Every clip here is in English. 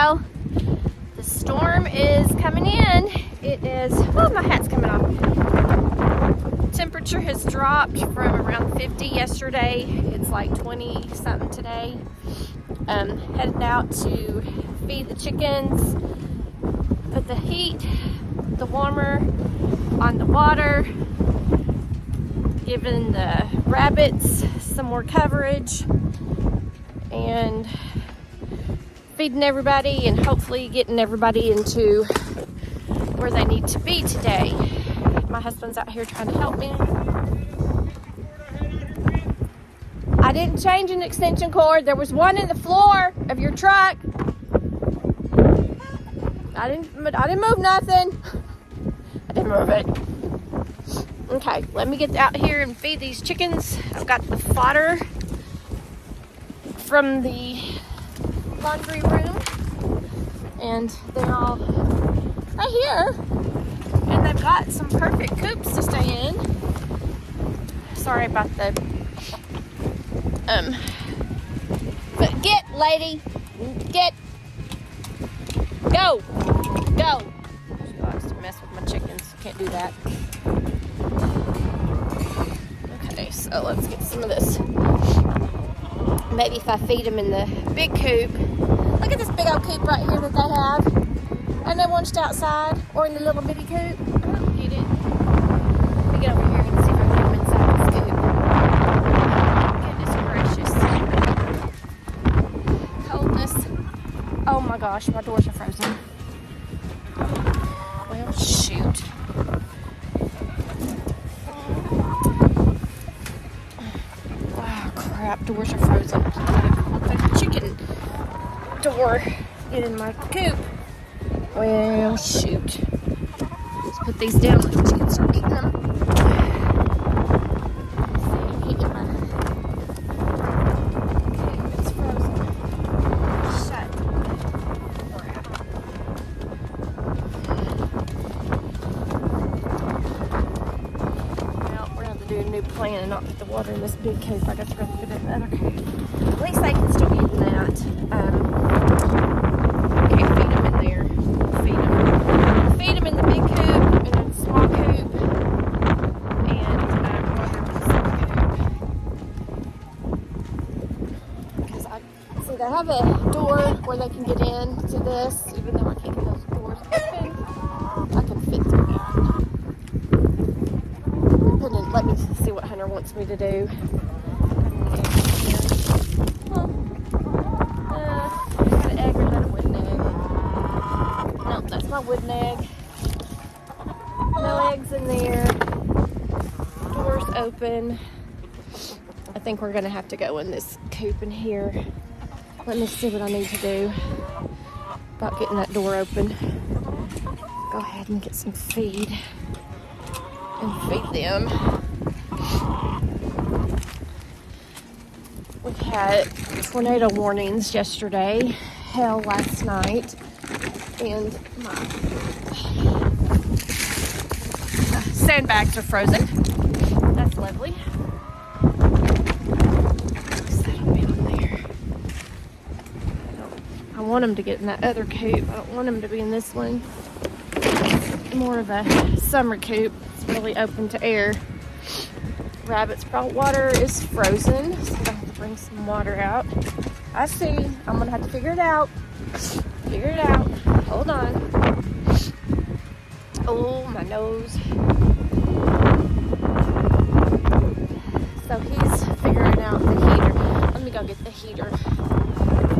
go. The storm is coming in. It is, oh, my hat's coming off. Temperature has dropped from around 50 yesterday. It's like 20 something today. Headed out to feed the chickens, put the heat, the warmer on the water, giving the rabbits some more coverage, and feeding everybody and hopefully getting everybody into where they need to be today. My husband's out here trying to help me. I didn't change an extension cord. There was one in the floor of your truck. I didn't move nothing. I didn't move it. Okay, let me get out here and feed these chickens. I've got the fodder from the laundry room, and they're all right here, and they've got some perfect coops to stay in. Sorry about the but get, lady, get, go. She likes to mess with my chickens. Can't do that. Okay, so let's get some of this. Maybe if I feed them in the big coop. Look at this big old coop right here that they have. And they one just outside or in the little bitty coop. I don't get it. Let me get over here and see if I can put them inside this coop. Goodness gracious. Coldness. Oh my gosh, my doors are frozen. Well, shoot. Doors are frozen. The chicken door get in my coop. Well, shoot. Let's put these down. Let the chickens start eating them. It's frozen. Shut. Well, we're going to have to do a new plan and not put the water in this big coop. I got to put it in the other coop. At least they can still eat in that. Okay, feed them in there. Feed them in the big coop, in the small coop, and water in the small coop. Because I see they have a door where they can get in to this, even though I can't get those doors open. I can fit through that. Let me see what Hunter wants me to do. Is that an egg or is that a wooden egg? No, that's my wooden egg. No eggs in there. Doors open. I think we're going to have to go in this coop in here. Let me see what I need to do about getting that door open. Go ahead and get some feed and feed them. We had tornado warnings yesterday, hail last night, and my sandbags are frozen. That's lovely. Settle down there. I want them to get in that other coop. I don't want them to be in this one. More of a summer coop. It's really open to air. Rabbit's water is frozen, so I have to bring some water out. I see. I'm gonna have to figure it out. Hold on. Oh, my nose. So he's figuring out the heater. Let me go get the heater.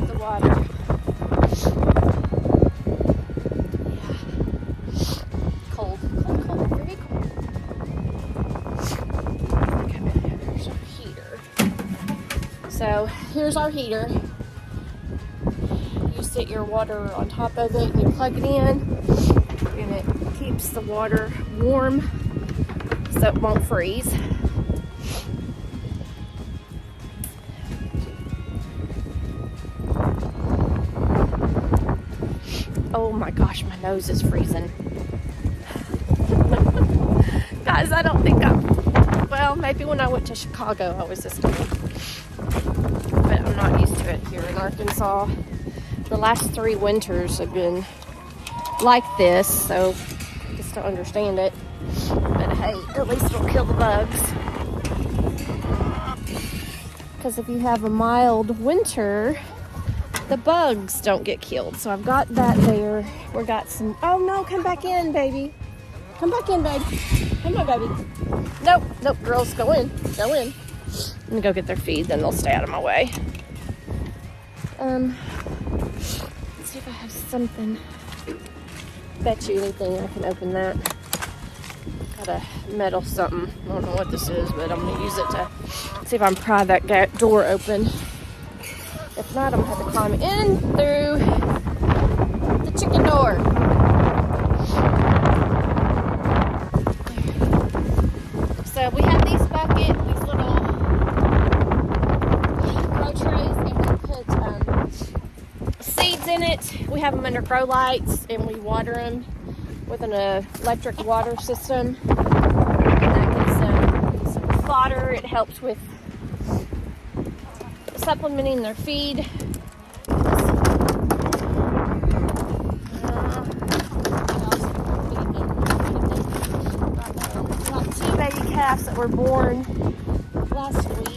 The water. Cold. Very cold. Here's our heater. So here's our heater. You set your water on top of it and you plug it in, and it keeps the water warm so it won't freeze. Oh my gosh, my nose is freezing. Guys, I don't think well, maybe when I went to Chicago I was this way. But I'm not used to it here in Arkansas. The last 3 winters have been like this, so I just don't understand it. But hey, at least it'll kill the bugs. Because if you have a mild winter, the bugs don't get killed. So I've got that there. We got some, oh no, come back in, baby. Come back in, baby. Come on, baby. Nope, nope, girls, go in. Go in. I'm gonna go get their feed, then they'll stay out of my way. Let's see if I have something. Bet you anything I can open that. Got a metal something. I don't know what this is, but I'm gonna use it to see if I can pry that door open. If not, I'm gonna have to climb in through the chicken door. So we have these buckets, these little grow trays, and we put seeds in it. We have them under grow lights, and we water them with an electric water system. And that gives them some fodder. It helps with supplementing their feed. Got 2 baby calves that were born last week.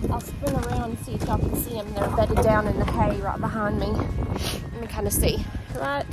I'll spin around and see if y'all can see them. They're bedded down in the hay right behind me. Let me kind of see. Right.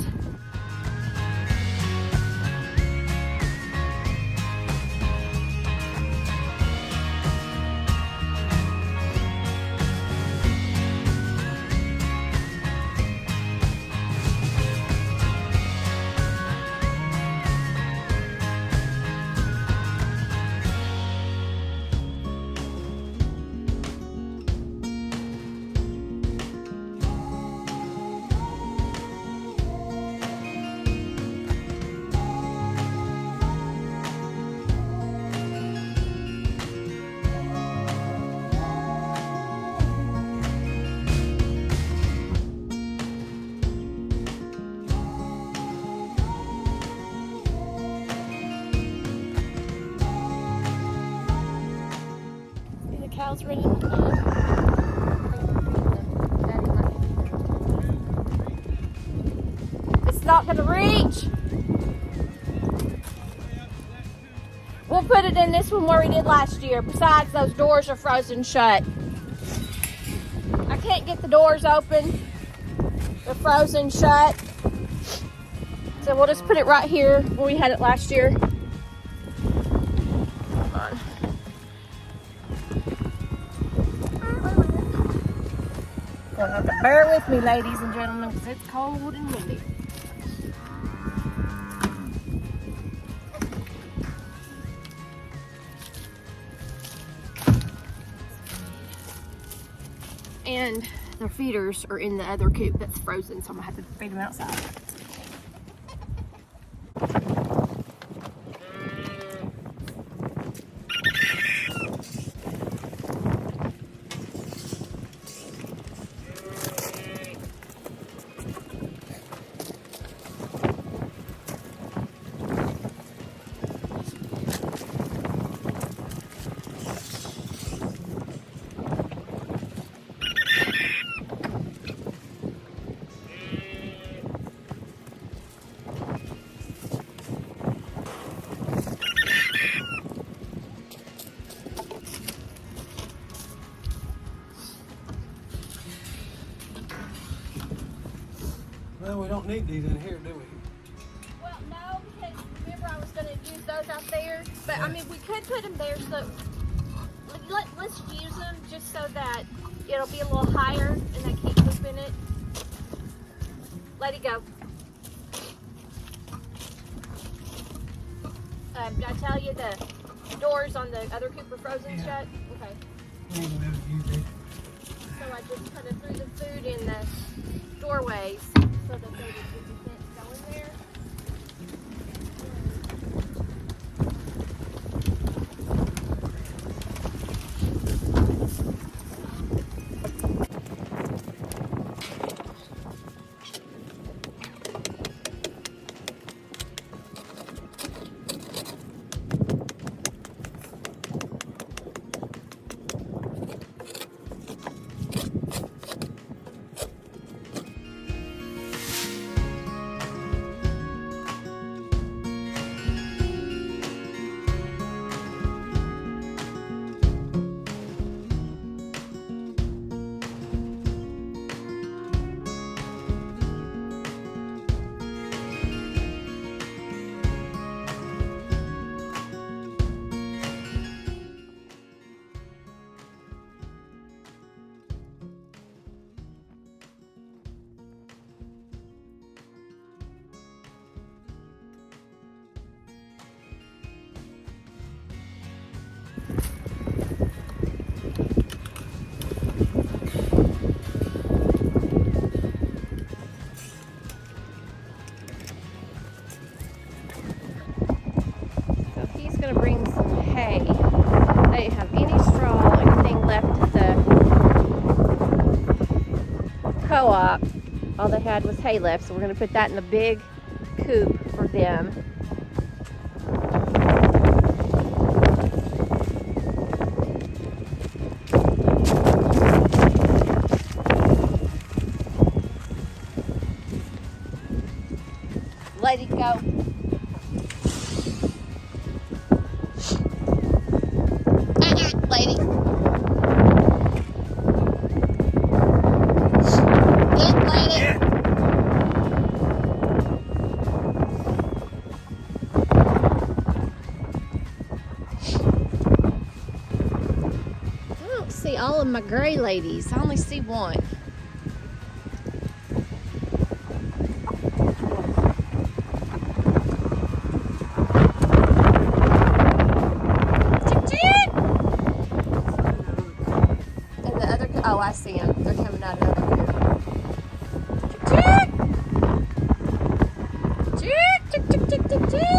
Cows running. It's not going to reach. We'll put it in this one where we did last year. Besides, those doors are frozen shut. I can't get the doors open. They're frozen shut. So we'll just put it right here where we had it last year. Hold on. You'll have to bear with me, ladies and gentlemen, because it's cold and windy. And their feeders are in the other coop that's frozen, so I'm gonna have to feed them outside. Well, we don't need these in here, do we? Well, no, because remember I was going to use those out there. But, I mean, we could put them there, so let's use them just so that it'll be a little higher and they keep pooping it. Let it go. Did I tell you the doors on the other coop are frozen shut? Okay. We ain't gonna use these. So I just kind of threw the food in the doorways so that they would get the fence going there. co-op, all they had was hay left, so we're going to put that in a big coop for them. Lady, go. Lady. Good lady. Yeah. I don't see all of my gray ladies. I only see one. Oh, I see them. They're coming out of the other coop. Chick, chick, chick, chick, chick, chick.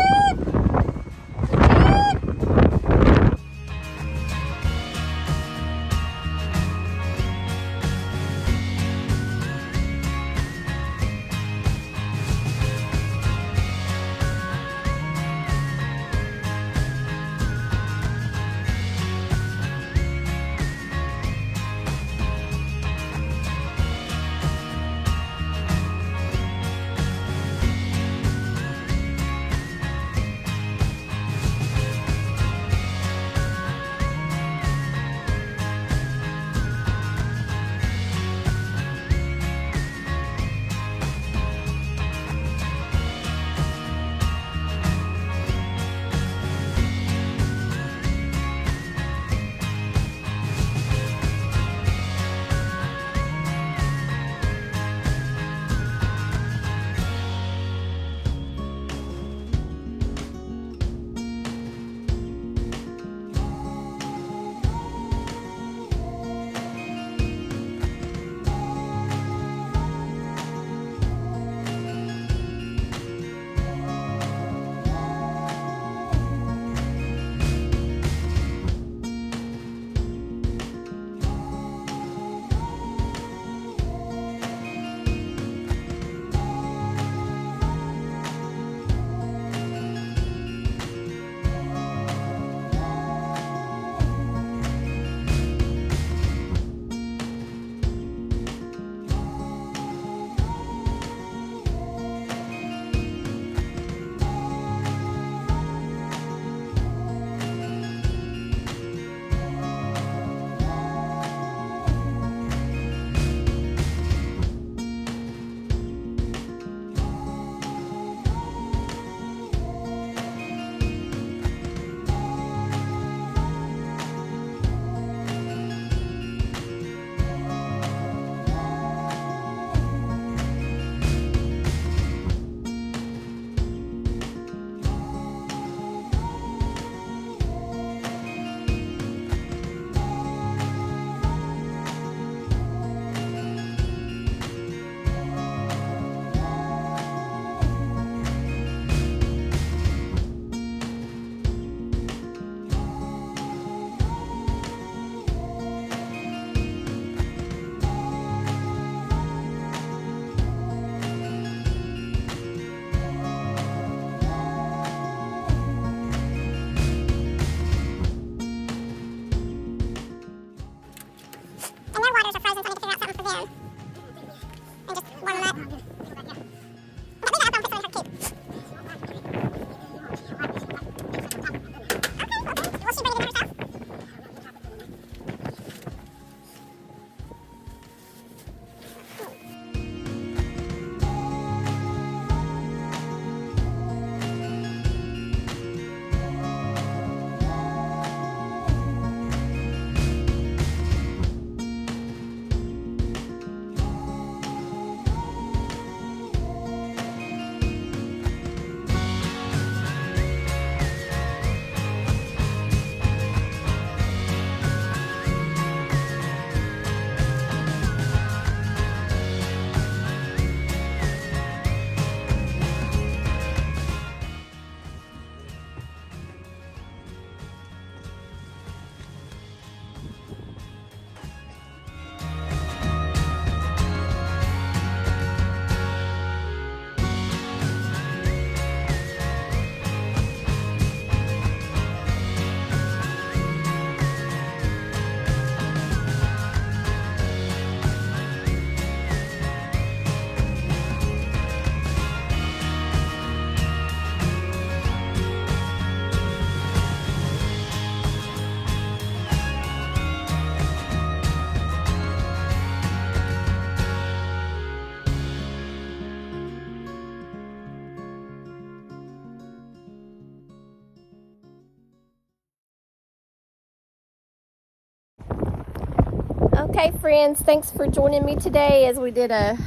Okay, friends, thanks for joining me today as we did a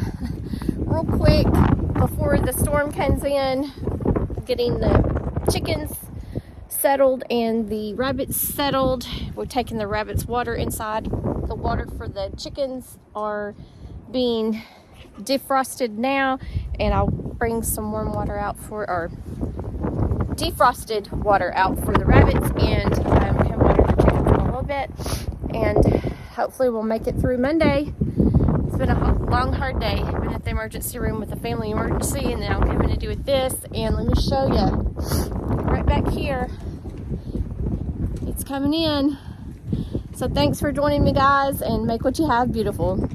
real quick before the storm comes in, getting the chickens settled and the rabbits settled. We're taking the rabbits' water inside. The water for the chickens are being defrosted now, and I'll bring some warm water out for, or defrosted water out for the rabbits, and can water the chickens a little bit, and hopefully we'll make it through Monday. It's been a long, hard day. I've been at the emergency room with a family emergency, and now I'm having to do with this. And let me show you right back here. It's coming in. So thanks for joining me, guys, and make what you have beautiful.